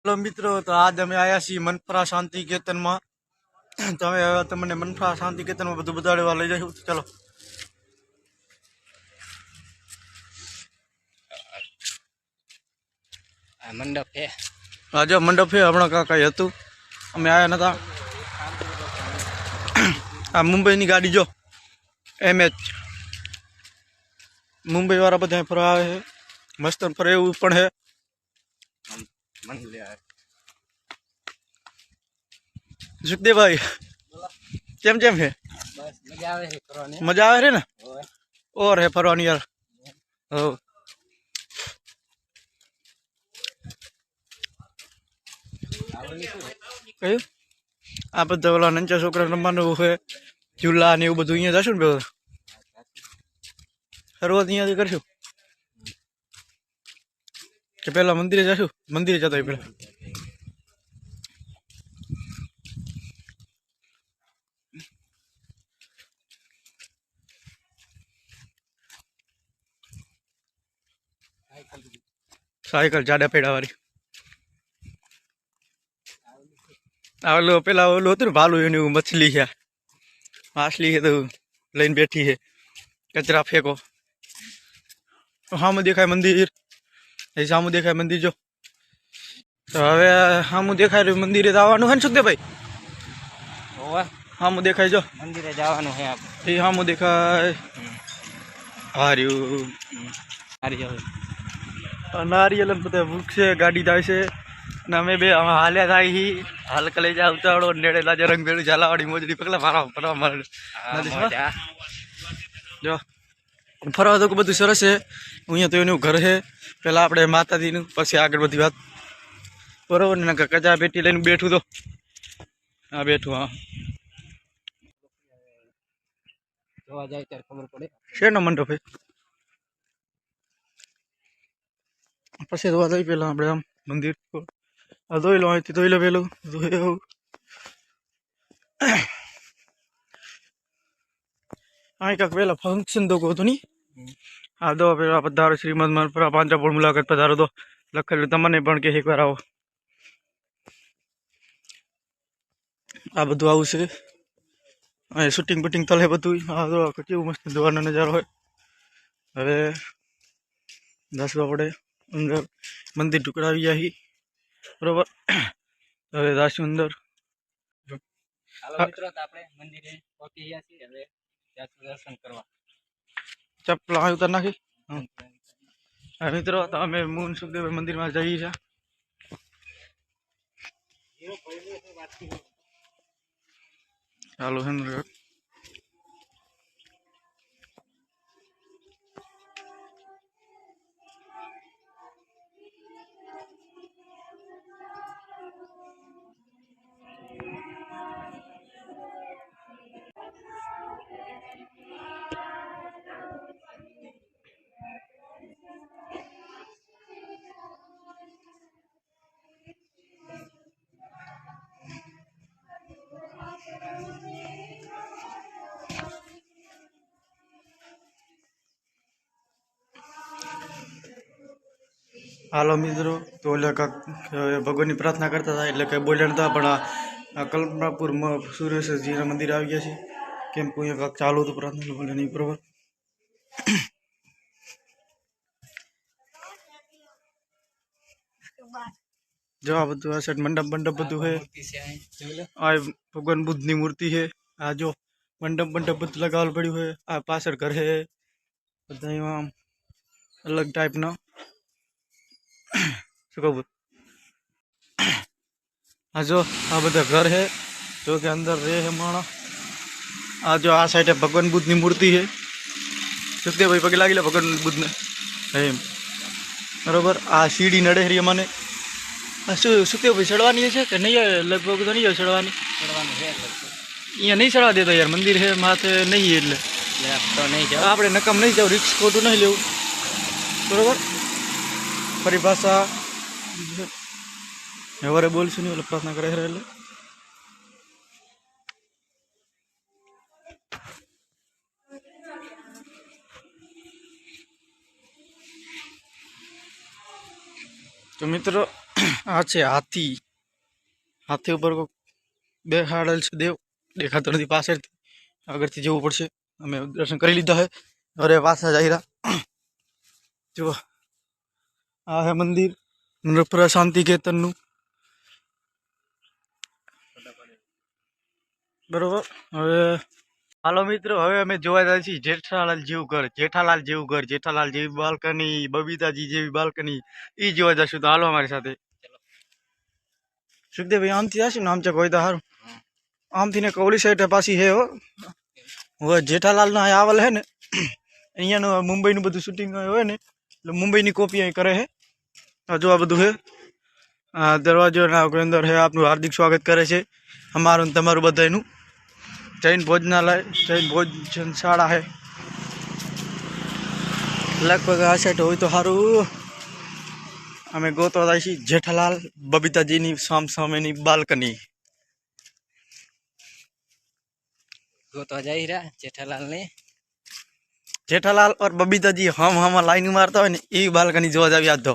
Hello मित्रों, तो आज અમે આવ્યા છીએ મનફરા શાંતિ કેતનમાં। તો હવે તમને મનફરા શાંતિ કેતનમાં બધું બતાડવા લઈ જઈશું। ચલો મંડપ છે, આ જો મંડપ છે। હમણાં કાંઈ હતું, અમે આવ્યા નતા। આ મુંબઈની ગાડી જો MH મુંબઈ વાળા બધા ફરવા આવે છે। મસ્ત ફરે એવું પણ છે। સુખદેવભાઈ કેમ કેમ છે? બસ મજા આવે છે ફરવાની। મજા આવે છે ને? ઓર હે ફરવાની યાર। હો કયું આ બધા ઓલા નંચા છોકરા રમવાનું છે, ઝૂલા ને એવું બધું અહીંયા જશું ને પેલા શરૂઆત અહીંયાથી કરશું કે પેલા મંદિરે જશું? મંદિરે જતા હોય પેલા। સાયકલ જાડા પેડા વાળી ઓલો પેલા ઓલું હતું ને ભાલું એની મછલી છે, માછલી છે તો લઈને બેઠી છે। કચરા ફેંકો સામું દેખાય મંદિર, એ સામું દેખાય મંદિર જો। તો હવે સામું દેખાય રહ્યું મંદિરે જવાનું છે ને સુખદેવભાઈ? સામું દેખાય જો મંદિરે જવાનું છે એ સામું દેખાય। હાર્યું નારિયેલ બધા વૃક્ષ છે, ગાડી જાય છે ને અમે બે હાલ્યા થાય હી હાલ કલે જા ઉતાવળો નેડે લાજે રંગ ભેળું ઝાલાવાળી મોજડી પકડા મારા ફરવા મારે જો ફરવા તો બધું સરસ છે। અહીંયા તો એનું ઘર છે પેલા આપણે માતાજીનું, પછી આગળ બધી વાત બરોબર ને। કચા પેટી લઈને બેઠું તો હા બેઠું હા જોવા જાય ત્યારે ખબર પડે શેનો મંડપ છે? પછી ધોવા જઈ પેલા આપણે આમ મંદિર આ ધોઈ લો, અહીંથી ધોઈ લો પેલું ધોઈ। અહીં કાંક પેલા ફંક્શન તો કહું નહીં આ દો પેલા પધારો શ્રીમદ મનફરા પાંજરાપોળ મુલાકાત પધારો તો લખેલું તમને પણ કે એકવાર આવો। આ બધું આવું છે, અહીં શૂટિંગ બુટિંગ તલે બધું આ જો કેવું મસ્ત જોવાનો નજારો હોય। હવે દસવા પડે અંદર મંદિર ટુકડાવી જાય બરોબર। હવે દાસી અંદર મિત્રો તો આપણે મંદિરે પહોંચી ગયા છીએ, હવે દર્શન કરવા ચપ્પલ અહીં ઉતાર નાખી। હા મિત્રો તો અમે મૂન સુખદેવ મંદિરમાં જઈએ છીએ। ચાલો છે ને હાલો મિત્રો તો એટલે કાંક ભગવાનની પ્રાર્થના કરતા હતા એટલે કંઈ બોલ્યા નતા, પણ આ કલ્પનાપુરમાં સુરેશજીના મંદિર આવી ગયા છે। કેમ કે અહીંયા કાંક ચાલુ હતું પ્રાર્થના બોલે નહીં બરોબર। જો આ બધું આ સાઈડ મંડપ મંડપ બધું છે, આ ભગવાન બુદ્ધની મૂર્તિ છે। આ જો મંડપ મંડપ બધું લગાવેલું પડ્યું છે। આ પાછળ ઘર છે બધા આમ અલગ ટાઈપના શું કહું। આ જો આ બધા ઘર છે જો કે અંદર રહે છે માણસ। આ જો આ સાઈડે ભગવાન બુદ્ધની મૂર્તિ છે। સુખદેવભાઈ પગે લાગી લે ભગવાન બુદ્ધને એમ બરોબર। આ સીડી નડે રહી મને શું સુખદેવભાઈ ચડવાની છે કે નહીં? લગભગ તો નહીં ચડવાની, અહીંયા નહીં ચડવા દેતો યાર, મંદિર છે માથે નહીં એટલે તો નહીં જાવ આપણે નકામ નહીં જાવ, રિક્સ ખોટું નહીં લેવું બરોબર। ફરી પાછા સવારે બોલશું નહીં એટલે પ્રાર્થના કરે એટલે તો મિત્રો આ છે હાથી. હાથી ઉપર કોક બેહાડેલ છે દેવ. દેખાતો નથી પાછળથી, આગળથી જવું પડશે. અમે દર્શન કરી લીધા હે. અરે પાછા જઈ રહ્યા. જો આ હે મંદિર નૃપરા શાંતિ કેતનનું. બરોબર. હવે હાલો મિત્રો, હવે અમે જોવા જાય છીએ જેઠાલાલ જેવું ઘર. જેઠાલાલ જેવું ઘર, જેઠાલાલ જેવી બાલ્કની, બબીતાજી જેવી બાલ્કની, એ જોવા જશું. તો હાલો અમારી સાથે. સુખદેવભાઈ આમથી જશે ને, આમ છે કોઈ તો સારું. આમથી ને કૌલી સાઈડ પાછી હે હો. હવે જેઠાલાલ ના આવેલ હે ને, અહીંયાનું મુંબઈનું બધું શૂટિંગ હોય ને, એટલે મુંબઈની કોપી અહીં કરે હે. આ જો આ બધું હે. આ દરવાજો ના અંદર હે. આપનું હાર્દિક સ્વાગત કરે છે અમારું ને તમારું બધાનું. જૈન ભોજનાલય, જૈન ભોજનશાળા હે. લગભગ આ સાઈડ હોય તો સારું. અમે ગોતવા જાય છીએ જેઠાલાલ બબીતાજીની સામેની બાલ્કની. ગોતવા જઈ રહ્યા જેઠાલાલ ને. જેઠાલાલ और બબીતાજી हम लाइन मारता હોય ને એ બાલ્કની જોવા જાવ યાદ તો.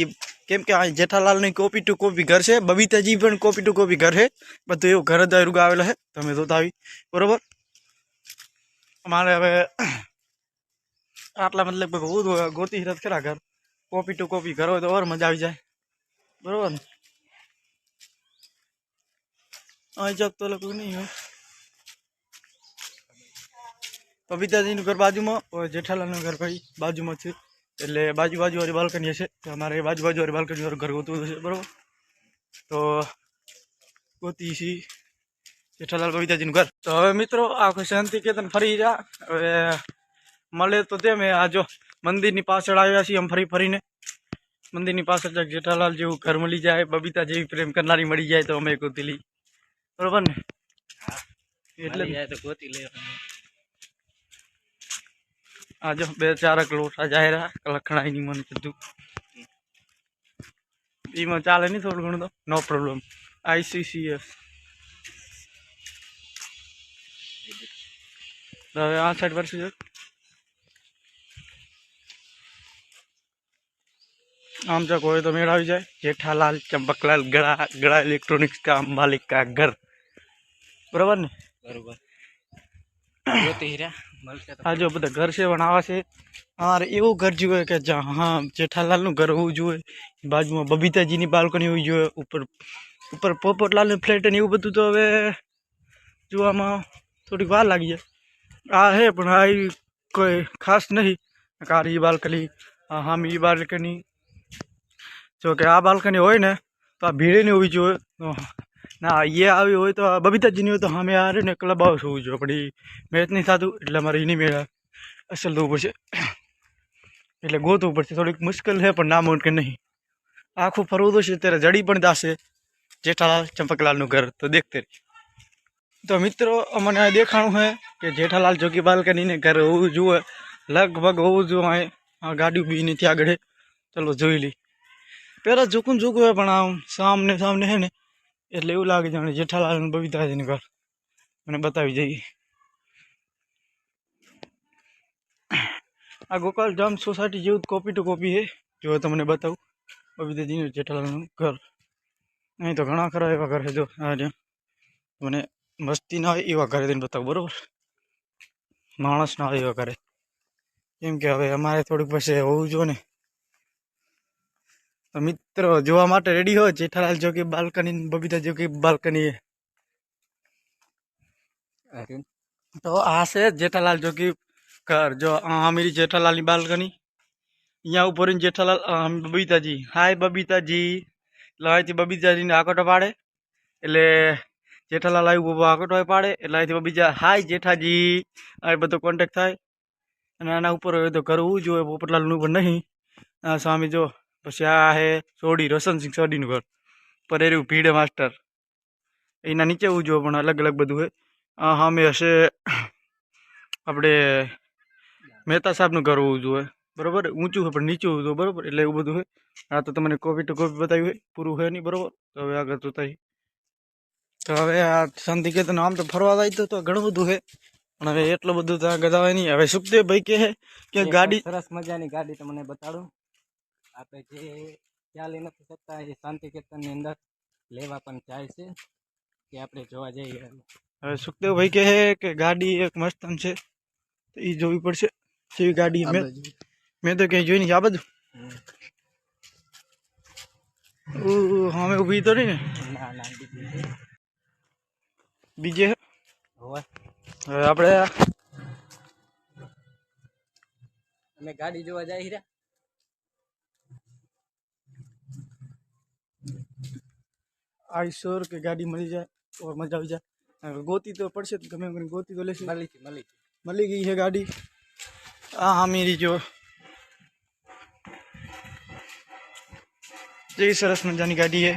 એ કેમ કે આ જેઠાલાલની કોપી ટુ કોપી ઘર છે, બબીતાજી પણ કોપી ટુ કોપી ઘર છે. બધું એવું ઘર જ રૂગા આવેલા છે. તમે જોતા આવી બરોબર. અમારે હવે આટલા મતલબ બહુ ગોતી હિરત ખરા ઘર. કોપી ટુ કોપી ઘર હોય તો ઓર મજા આવી જાય બરોબર ને. અહીં જગ તો લખું નહીં હોય. બબીતાજીનું ઘર બાજુમાં, જેઠાલાલનું ઘર ભાઈ બાજુમાં છે. એટલે બાજુ વાળી બાલ્કની હશે. તો અમારે બાજુ વાળી બાલ્કની વાળું ઘર ગોતવું હશે બરોબર. તો ગોતી છીએ જેઠાલાલ બબીતાજીનું ઘર. તો હવે મિત્રો આખું શાંતિ કેતન ફરી જા. હવે મળે તો તેમ આ જો મંદિરની પાછળ આવ્યા છીએ આમ ફરીને. મંદિરની પાછળ જેઠાલાલ જેવું ઘર મળી જાય, બબીતા જેવી પ્રેમ કરનારી મળી જાય તો અમે ગોતી લઈ બરોબર ને. એટલે જાય તો ગોતી લે. આ જો 2-4 લોટા જાહેરા લખણાઈ ની મને કીધું એમાં ચાલે નહીં થોડું ઘણું તો નો પ્રોબ્લેમ. ICCS. હવે આ સાઈડ પર છે આમ જો કોઈ તો મેળ આવી જાય. જેઠાલાલ ચંપકલાલ ગળા ઇલેક્ટ્રોનિક્સ કા માલિક કા ઘર બરોબર ને. બરોબર. ગોતી રહ્યા મળશે તો. આ જો બધા ઘર છે પણ આવા છે. અમારે એવું ઘર જોઈએ કે જ્યાં હા જેઠાલાલનું ઘર હોવું જોઈએ, બાજુમાં બબીતાજીની બાલ્કની હોવી જોઈએ, ઉપર પોપટલાલનું ફ્લેટ ને એવું બધું. તો હવે જોવામાં થોડીક વાર લાગી જાય. આ હે પણ આ કોઈ ખાસ નહીં. કારી બાલ્કની, હામી બાલ્કની. જો કે આ બાલ્કની હોય ને તો આ ભીડેની હોવી જોઈએ. ના એ આવી હોય તો બબીતાજીની હોય તો સામે આ ને ક્લબ હાઉસ હોવું જોઈએ. પણ એ મેચ નહીં થતું એટલે અમારે એની મેળા અસલ દવું પડશે. એટલે ગોતવું પડશે. થોડીક મુશ્કેલ છે પણ ના મુમકિન નહીં. આખું ફરવું તો છે ત્યારે જડી પણ દાશે જેઠાલાલ ચંપકલાલનું ઘર. તો દેખતે રહી. તો મિત્રો અમને આ દેખાણું છે કે જેઠાલાલ જોકી બાલ્કનીને ઘર હોવું જોઈએ, લગભગ હોવું જોઈએ. આ ગાડી બી નથી આગળ. ચલો જોઈ લઈ. પહેલાં ઝૂકું હોય પણ આમ સામને છે ને એટલે એવું લાગે જાણે જેઠાલાલ અને બબીતાજીનું ઘર. મને બતાવી જઈએ. આ ગોપાલ જામ સોસાયટી જેવું કોપી ટુ કોપી છે. જો તમને બતાવું બબીતાજીનું જેઠાલાલનું ઘર. અહીં તો ઘણા ખરા એવા ઘર છે. જો આ મને મસ્તી ના આવે એવા ઘરે તેને બતાવું બરાબર. માણસ ના આવે એવા ઘરે. કેમ કે હવે અમારે થોડુંક પછી હોવું જોઈએ ને. તો મિત્રો જોવા માટે રેડી હોય જેઠાલાલ જો કે બાલ્કની, બબીતા જો કે બાલ્કની. તો આ છે જેઠાલાલ જો કે ઘર. જો આ मेरी જેઠાલાલની બાલ્કની. અહીંયા ઉપર જેઠાલાલ બબીતાજી. હાય બબીતાજી. અહીંથી બબીતાજીને આકોટો પાડે એટલે જેઠાલાલ આવ્યું આકોટો પાડે એટલે અહીંથી બબીતા હાય જેઠાજી આ બધો કોન્ટેક્ટ થાય. અને આના ઉપર હોય તો કરવું જોઈએ. પોપટલાલનું પણ નહીં. આ સ્વામી જો પછી આ હે સોડી, રોશનસિંહ સોડીનું ઘર. પર એરું ભીડે માસ્ટર એના નીચે હોવું જોઈએ પણ અલગ અલગ બધું હોય. આ સામે હશે આપણે મહેતા સાહેબનું ઘર હોવું જોઈએ બરાબર. ઊંચું હોય પણ નીચું હોવું જોઈએ બરાબર. એટલે એવું બધું હોય. આ તો તમને કોપી ટુ કોપી બતાવ્યું હોય, પૂરું હોય નહીં બરાબર. તો હવે આગળ જોતા. તો હવે આ શાંતિકેતન આમ તો ફરવા જાય તો ઘણું બધું છે પણ હવે એટલું બધું તો આગળ આવે નહીં. હવે સુખદેવભાઈ કે ગાડી સરસ મજાની ગાડી તમને બતાડું. આપણે જે ચાલી નથી શકતા એ શાંતિ કેતનની અંદર લેવા પણ જાય છે કે આપણે જોવા જઈએ. હવે સુખદેવભાઈ કહે કે ગાડી એક મસ્ત છે તો એ જોવી પડશે. કેવી ગાડી મેં તો ક્યાંય જોઈ નહીં. આ બધું અમે ઊભી તો નહીં ને ના ના બીજી છે. બીજે હોવે. હવે આપણે અમે ગાડી જોવા જાય રહ્યા. આઈશોર કે ગાડી મળી જાય और मजा આવી જાય. ગોતી તો પડશે જ, ગમે એમ ગોતી તો લેશું. મળી ગઈ છે ગાડી. હા મેરી જો જે સરસ મજાની ગાડી છે.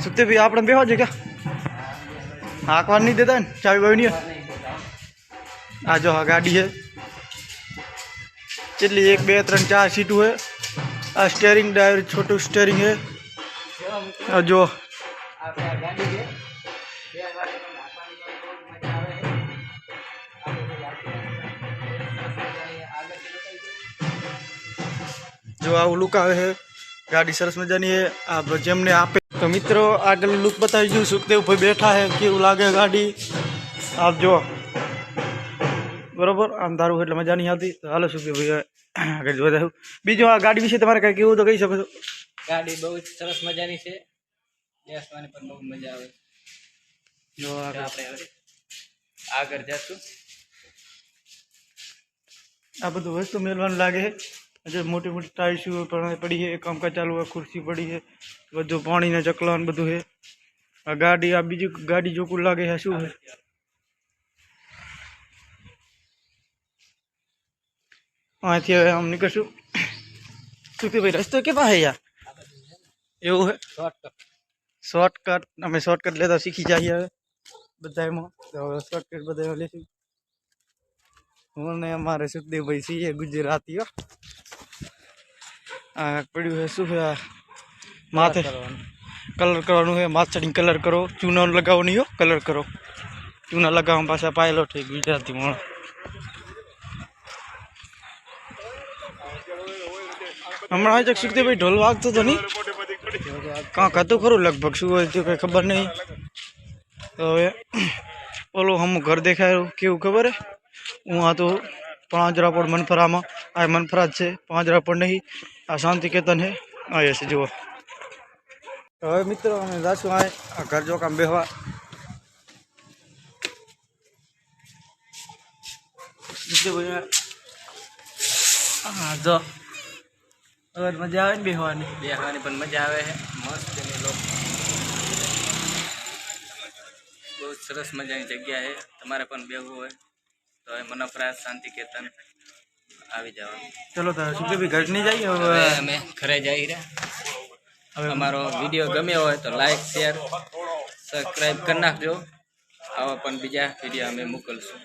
સુખતે ભાઈ આપણે બેહવા છે ક્યાં હાંકવા નહીં દેતા ને ચાવી બાવી નહીં. આ જો હા ગાડી છે. કેટલી 1 2 3 4 सीटू है. आ स्टेयरिंग ड्राइवर छोटू स्टेयरिंग है. जो આપણે આ ગાડી છે બે વાગે પણ નાખવાની પણ બહુ મજા આવે છે. जो આવું લુક આવે છે. ગાડી સરસ મજાની છે. આ જેમને આપે તો મિત્રો આગળ લુક બતાવી દઉં. સુખદેવ ભાઈ બેઠા છે, કેવું લાગે ગાડી આપ જો. બરોબર આમ તારું એટલે મજા નહીં આવતી. તો હાલો સુખદેવ ભાઈ આગળ જોવા જાઉં. બીજું આ ગાડી વિશે તમારે કઈ કેવું તો કહી શકો છો. ગાડી બહુ જ સરસ મજાની છે. બેસવાની પણ બહુ મજા આવે. જો આપણે હવે આગળ જશું. આ બધું વસ્તુ મેળવાનું લાગે છે. જે મોટી મોટી ટાઈલ્સ પડી છે, કામકાજ ચાલુ હોય, ખુરશી પડી છે, બધું પાણીના ચકલા ને બધું છે. આ ગાડી આ બીજી ગાડી જોકું લાગે છે. શું છે અહીંથી હવે આમ નીકળશું. શું કે ભાઈ રસ્તો કે પાસે યાર એવું છે શોર્ટકટ. અમે શોર્ટકટ લેતા શીખી જઈએ હવે બધા એમાં. શોર્ટકટ બધા લેશું. હું ને અમારે સુખદેવભાઈ છીએ ગુજરાતીઓ. આ પડ્યું છે શું છે માથે કલર કરવાનું છે. માથડી કલર કરો. ચૂના લગાવો નહીં હો, કલર કરો. ચૂના લગાવવા પાછા પાયલો થઈ ગુજરાતી માણસ. હમણાં આજે સુખદેવભાઈ ઢોલ વાગતો હતો નહીં કાંક હતું ખરું લગભગ. શું હોય કંઈ ખબર નહીં. તો હવે ઓલું હમ ઘર દેખાયું કેવું ખબર હે. હું આ તો પાંજરાપોળ મનફરામાં. આ મનફરા જ છે, પાંજરાપોળ નહીં. આ શાંતિ કેતન છે. આ છે જુઓ. હવે મિત્રો અમે જાશું આ ઘર જો કામ બેહવા. હા જો હવે મજા આવે ને બેહવાની. બેસવાની પણ મજા આવે છે. મસ્ત એની લોક બહુ સરસ મજાની જગ્યા છે. તમારે પણ બેહવું હોય તો હવે મનફરા શાંતિ કેતન આવી જવાનું. ચલો તો સુખદેવભાઈ ઘર નહીં જઈએ હવે હવે. અમે ઘરે જઈ રહ્યા. હવે અમારો વિડીયો ગમ્યો હોય તો લાઈક શેર સબસ્ક્રાઈબ કરી નાખજો. આવા પણ બીજા વિડીયો અમે મોકલશું.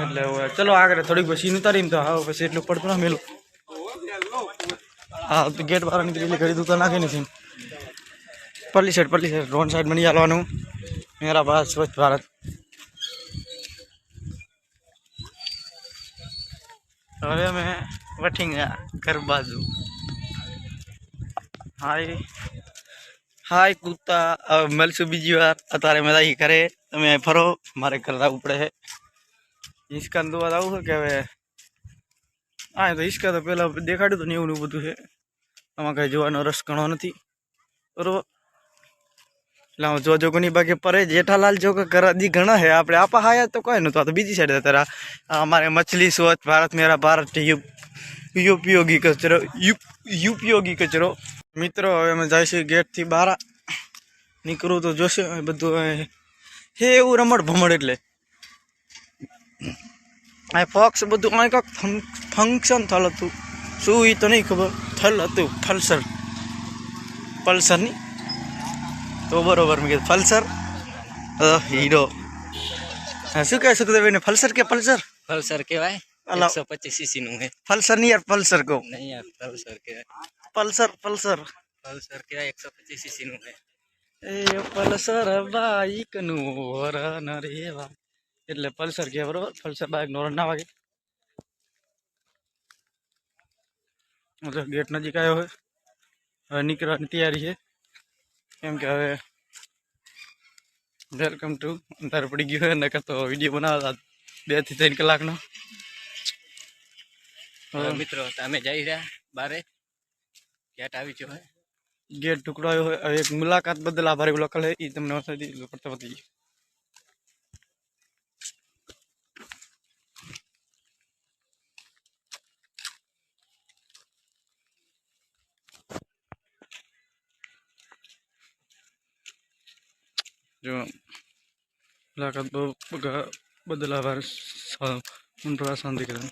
એટલે હવે ચલો આગળ થોડીક પછી ઉતારીને તો હા પછી એટલું પડતું ના મેલું. હા તો ગેટ બહાર નીકળી ઘડી દૂતા નાખી નથી. પલ્લી સાઈડ રોડ સાઈડ બની ચાલવાનું. મેરા ભારત સ્વચ્છ ભારત. હવે અમે વઠી ગયા ઘર બાજુ. હાય કૂતા. હવે મળશું બીજી વાર. અત્યારે મેં કરે તમે ફરો. મારે ઘર આવવું પડે છે. હિંચકાને દોવા આવું છે કે હવે હા તો હિંચકા તો પહેલાં દેખાડ્યું હતું ને એવું બધું છે. આમાં કાંઈ જોવાનો રસ ઘણો નથી. બરોબર એટલે હું જોજો કોની બાકી પરે જેઠાલાલ જો કે કરાદી ઘણા છે. આપણે આપા હાયા તો કોઈ નહોતું. આ તો બીજી સાઈડ હતા. અમારે મછલી સ્વચ્છ ભારત મેરા ભારત ઉપયોગી કચરો ઉપયોગી કચરો. મિત્રો હવે અમે જઈશું ગેટથી બહાર નીકળવું તો જોશે બધું હે એવું રમણ ભમણ. એટલે આ ફોક્સ બધું કાંઈ કાંક ફંક્શન થયેલ હતું. શું એ તો નહીં ખબર. થયેલ હતું પલ્સરની તો બરોબર મેં કીધું પલ્સર હીરો. શું કહે સુખદેવભાઈને પલ્સર કે પલ્સર? પલ્સર કહેવાય. 125 cc નું છે. પલ્સર નહીં યાર પલ્સર કહો. નહીં યાર પલ્સર કહેવાય. પલ્સર પલ્સર કહેવાય. 125 cc નું છે. એ પલ્સર બાઈક નું હોરન રેવા એટલે પલ્સર કહેવાય. બરોબર પલ્સર બાઈક નો હોરન ના વાગે. मतलब गेट नजीक आयो है હવે નીકળવાની તૈયારી છે કેમ કે હવે વેલકમ ટુ અંધાર પડી ગયું હોય નકર તો વિડીયો બનાવતા 2 થી 3 કલાકનો મિત્રો તમે જઈ રહ્યા બારે ગેટ આવી ગયો હે गेट टुकड़ा है और एक मुलाकात बदल आभार लकल है ये तुमने पता बताइए जो मुलाकात बदल आभार शांति करें